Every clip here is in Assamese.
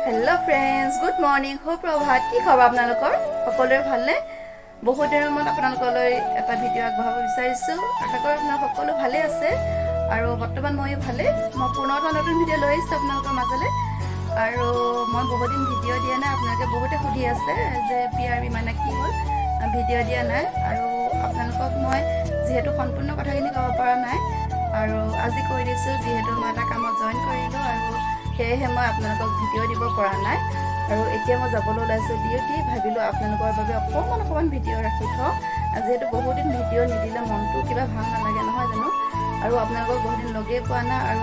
हेलो फ्रेंड्स गुड मॉर्निंग सुप्रभात কি খবৰ আপোনালোকৰ সকলোৰে ভালনে বহুত দিনৰ মূৰত আপোনালোকলৈ এটা ভিডিঅ' আগবঢ়াব বিচাৰিছো আশা কৰোঁ আপোনালোক সকলো ভালে আছে আৰু বৰ্তমান মই ভালে মই পুনৰ এটা নতুন ভিডিঅ' লৈ আহিছো আপোনালোকৰ মাজলৈ আৰু মই বহুত দিন ভিডিঅ' দিয়া নাই আপোনালোকে বহুতে সুধি আছে যে পিআৰবি মানে কি হ'ল ভিডিঅ' দিয়া নাই আৰু আপোনালোকক মই যেহেতু সম্পূৰ্ণ কথাখিনি ক'ব পৰা নাই আৰু আজি কৈ দিছো যেহেতু মই এটা কামত জয়েন কৰিলো আৰু সেয়েহে মই আপোনালোকক ভিডিঅ' দিব পৰা নাই আৰু এতিয়া মই যাবলৈ ওলাইছো ডিউটি ভাবিলো আপোনালোকৰ বাবে অকণমান ভিডিঅ' ৰাখি থওঁ যেহেতু বহুত দিন ভিডিঅ' নিদিলে মনটো কিবা ভাল নালাগে নহয় জানো আৰু আপোনালোকক বহুত দিন লগেই পোৱা নাই আৰু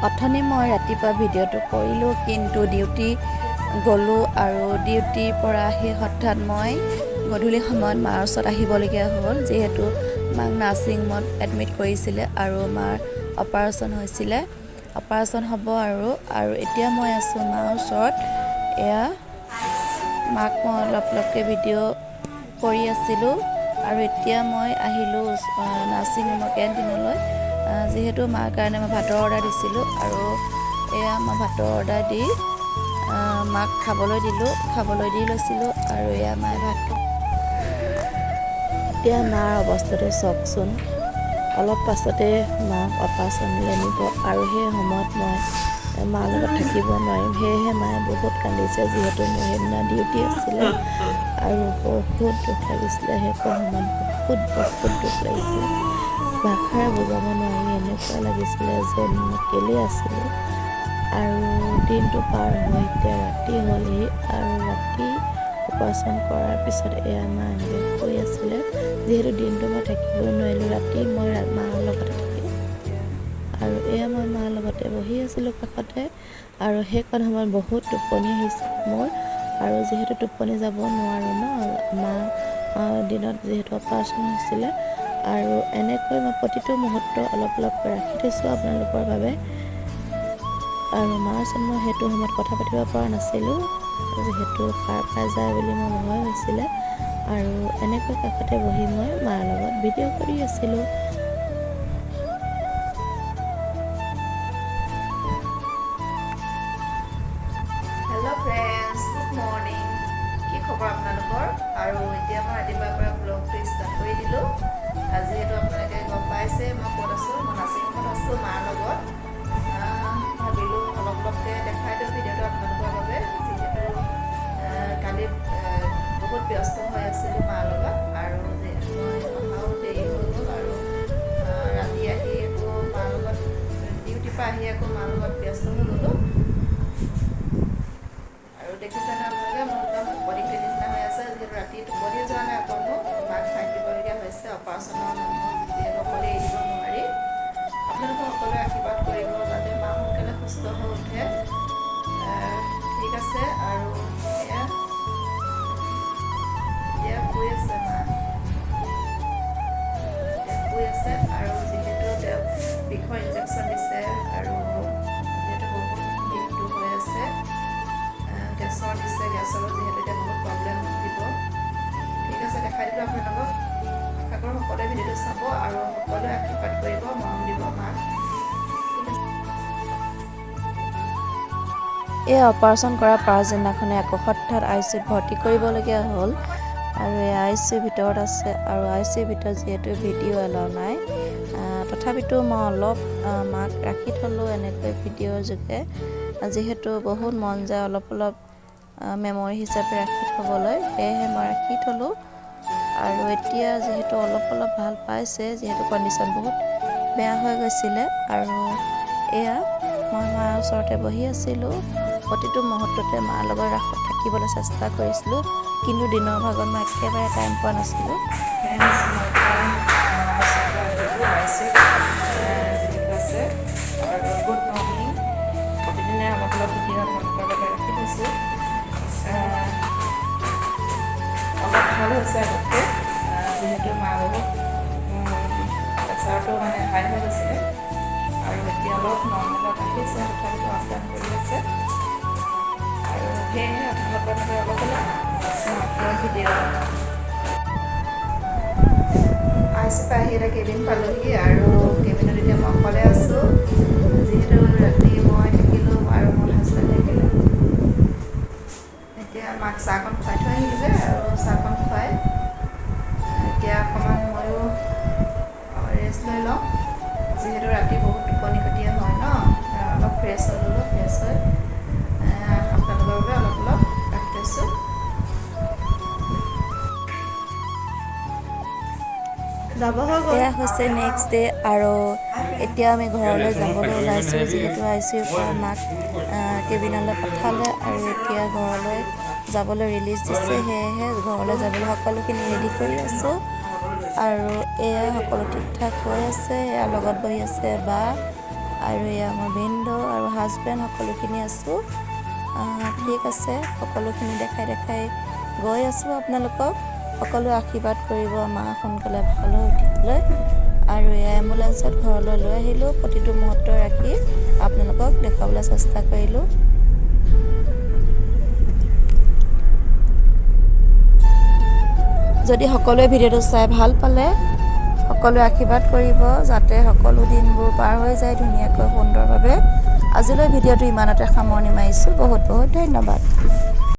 অথনি মই ৰাতিপুৱা ভিডিঅ'টো কৰিলোঁ কিন্তু ডিউটি গ'লোঁ আৰু ডিউটিৰ পৰা আহি হঠাৎ মই গধূলি সময়ত মাৰ ওচৰত আহিবলগীয়া হ'ল যিহেতু মাক নাৰ্ছিং হোমত এডমিট কৰিছিলে আৰু মাৰ অপাৰেশ্যন হৈছিলে অপাৰেশ্যন হ'ব আৰু এতিয়া মই আছোঁ মাৰ ওচৰত এয়া মাক মই অলপকৈ ভিডিঅ' কৰি আছিলোঁ আৰু এতিয়া মই আহিলোঁ নাৰ্ছিং হোমৰ কেণ্টিনলৈ যিহেতু মাৰ কাৰণে মই ভাতৰ অৰ্ডাৰ দিছিলোঁ আৰু এয়া মই ভাতৰ অৰ্ডাৰ দি মাক খাবলৈ দি লৈছিলোঁ আৰু এয়া মায়ে ভাত এতিয়া মাৰ অৱস্থাটো চাওকচোন অলপ পাছতে মাক অপাৰেশ্যনলৈ নিব আৰু সেই সময়ত মই মাৰ লগত থাকিব নোৱাৰিম সেয়েহে মায়ে বহুত কান্দিছে যিহেতু মোৰ সেইদিনা ডিউটি আছিলে আৰু বহুত দুখ লাগিছিলে সেইখন সময়ত বহুত দুখ লাগিছিলে ভাষাৰে বুজাব নোৱাৰি এনেকুৱা লাগিছিলে যে মই কেলৈ আছিলোঁ আৰু দিনটো পাৰ হৈ এতিয়া ৰাতি হ'লহি আৰু ৰাতি অপাৰেশ্যন কৰাৰ পিছত এয়া মা এনেকৈ শুই আছিলে যিহেতু দিনটো মই থাকিবই নোৱাৰিলোঁ ৰাতি মই মাৰ লগতে থাকিলোঁ আৰু এয়া মই মাৰ লগতে বহি আছিলোঁ কাষতে আৰু সেইকণ সময়ত বহুত টোপনি আহিছিল মোৰ আৰু যিহেতু টোপনি যাব নোৱাৰোঁ ন মা দিনত যিহেতু অপাৰেশ্যন হৈছিলে আৰু এনেকৈ মই প্ৰতিটো মুহূৰ্ত অলপকৈ ৰাখি থৈছোঁ আপোনালোকৰ বাবে আৰু মাৰ ওচৰত মই সেইটো সময়ত কথা পাতিব পৰা নাছিলোঁ যিহেতু সাৰ পাই যায় বুলি মোৰ ভয় হৈছিলে আৰু এনেকৈ কাষতে বহি মই মাৰ লগত ভিডিঅ' কৰি আছিলোঁ হেল্ল' ফ্ৰেণ্ডছ গুড মৰ্ণিং কি খবৰ আপোনালোকৰ আৰু এতিয়া মই ৰাতিপুৱাৰ পৰা ব্লগটো ষ্টাৰ্ট কৰি দিলোঁ যিহেতু আপোনালোকে গম পাইছে মই ক'ত আছোঁ মই নাৰ্ছিং হোমত আছোঁ মাৰ লগত ভাবিলোঁ অলপকৈ দেখাই দিওঁ ভিডিঅ'টো আপোনালোকৰ বাবে যিহেতু কালি বহুত ব্যস্ত হৈ আছিলোঁ মাৰ লগত আৰু মই অহাও দেৰি হৈ গ'ল আৰু ৰাতি আহি আকৌ মাৰ লগত ডিউটিৰ পৰা আহি আকৌ মাৰ লগত ব্যস্ত হৈ গ'লোঁ আৰু দেখিছেনে আপোনালোকে মোৰ একদম টোপনিৰ নিচিনা হৈ আছে যিহেতু ৰাতি টোপনি যোৱা নাই অকণো মাক চাই দিবলগীয়া হৈছে অপাৰেশ্যনৰ যিহেতু অকলে এৰি দিব নোৱাৰি আপোনালোকে সকলোৱে আশীৰ্বাদ কৰিব যাতে মা সোনকালে সুস্থ হৈ উঠে ঠিক আছে আৰু এতিয়া শুই আছে মা শুই আছে আৰু যিহেতু তেওঁ বিষৰ ইনজেকশ্যন দিছে আৰু যিহেতু বহুত বিষটো হৈ আছে গেছৰ দিছে গেছৰো যিহেতু এতিয়া বহুত প্ৰব্লেম দিব ঠিক আছে দেখাই দিলোঁ আপোনালোকক আশা কৰোঁ সকলোৱে ভিডিঅ'টো চাব আৰু সকলোৱে আশীৰ্বাদ কৰিব মৰম দিব মাক এই অপাৰেশ্যন কৰাৰ পাছদিনাখনে আকৌ হঠাৎ ICUত ভৰ্তি কৰিবলগীয়া হ'ল আৰু এই ICUৰ ভিতৰত আছে আৰু ICUৰ ভিতৰত যিহেতু ভিডিঅ' এলাও নাই তথাপিতো মই অলপ মাক ৰাখি থ'লোঁ এনেকৈ ভিডিঅ'ৰ যোগে যিহেতু বহুত মন যায় অলপ মেমৰি হিচাপে ৰাখি থ'বলৈ সেয়েহে মই ৰাখি থ'লোঁ আৰু এতিয়া যিহেতু অলপ ভাল পাইছে যিহেতু কণ্ডিশ্যন বহুত বেয়া হৈ গৈছিলে আৰু এয়া মই মাৰ ওচৰতে বহি আছিলোঁ প্ৰতিটো মুহূৰ্ততে মাৰ লগত থাকিবলৈ চেষ্টা কৰিছিলোঁ কিন্তু দিনৰ ভাগত মই একেবাৰে টাইম পোৱা নাছিলোঁ গুড মৰ্ণিং প্ৰতিদিনে অলপ ভিডিঅ' আপোনালোকৰ বাবে ৰাখি থৈছোঁ অলপ ভাল হৈছে আগতকৈ যিহেতু মা বহুত প্ৰেছাৰটো মানে হাই হৈ গৈছিলে আৰু এতিয়া অলপ নৰ্মেলত আহিছে তথাপিতো আপ ডাউন কৰি আছে আৰু সেয়েহে আপোনালোকৰ বাবে অলপ ভিডিঅ' ICUৰ পৰা আহি এটা কেবিন পালোঁহি আৰু কেবিনত এতিয়া মই অকলে আছোঁ যিহেতু ৰাতি মই থাকিলোঁ আৰু মোৰ এয়া হৈছে নেক্সট ডে আৰু এতিয়া আমি ঘৰলৈ যাবলৈ ওলাইছোঁ যিহেতু ICUৰ পৰা মাক কেবিনলৈ পঠালে আৰু এতিয়া ঘৰলৈ যাবলৈ ৰিলিজ দিছে সেয়েহে ঘৰলৈ যাবলৈ সকলোখিনি ৰেডি কৰি আছোঁ আৰু এয়া সকলো ঠিক ঠাক হৈ আছে এয়া লগত বহি আছে বা আৰু এয়া মোৰ ভিনদেউ আৰু হাজবেণ্ড সকলোখিনি আছোঁ ঠিক আছে সকলোখিনি দেখাই গৈ আছোঁ আপোনালোকক সকলো আশীৰ্বাদ কৰিব মা সোনকালে ভাল হৈ উঠিবলৈ আৰু এয়া এম্বুলেঞ্চত ঘৰলৈ লৈ আহিলোঁ প্ৰতিটো মুহূৰ্ত ৰাখি আপোনালোকক দেখুৱাবলৈ চেষ্টা কৰিলোঁ যদি সকলোৱে ভিডিঅ'টো চাই ভাল পালে সকলোৱে আশীৰ্বাদ কৰিব যাতে সকলো দিনবোৰ পাৰ হৈ যায় ধুনীয়াকৈ সুন্দৰভাৱে আজিলৈ ভিডিঅ'টো ইমানতে সামৰণি মাৰিছোঁ বহুত ধন্যবাদ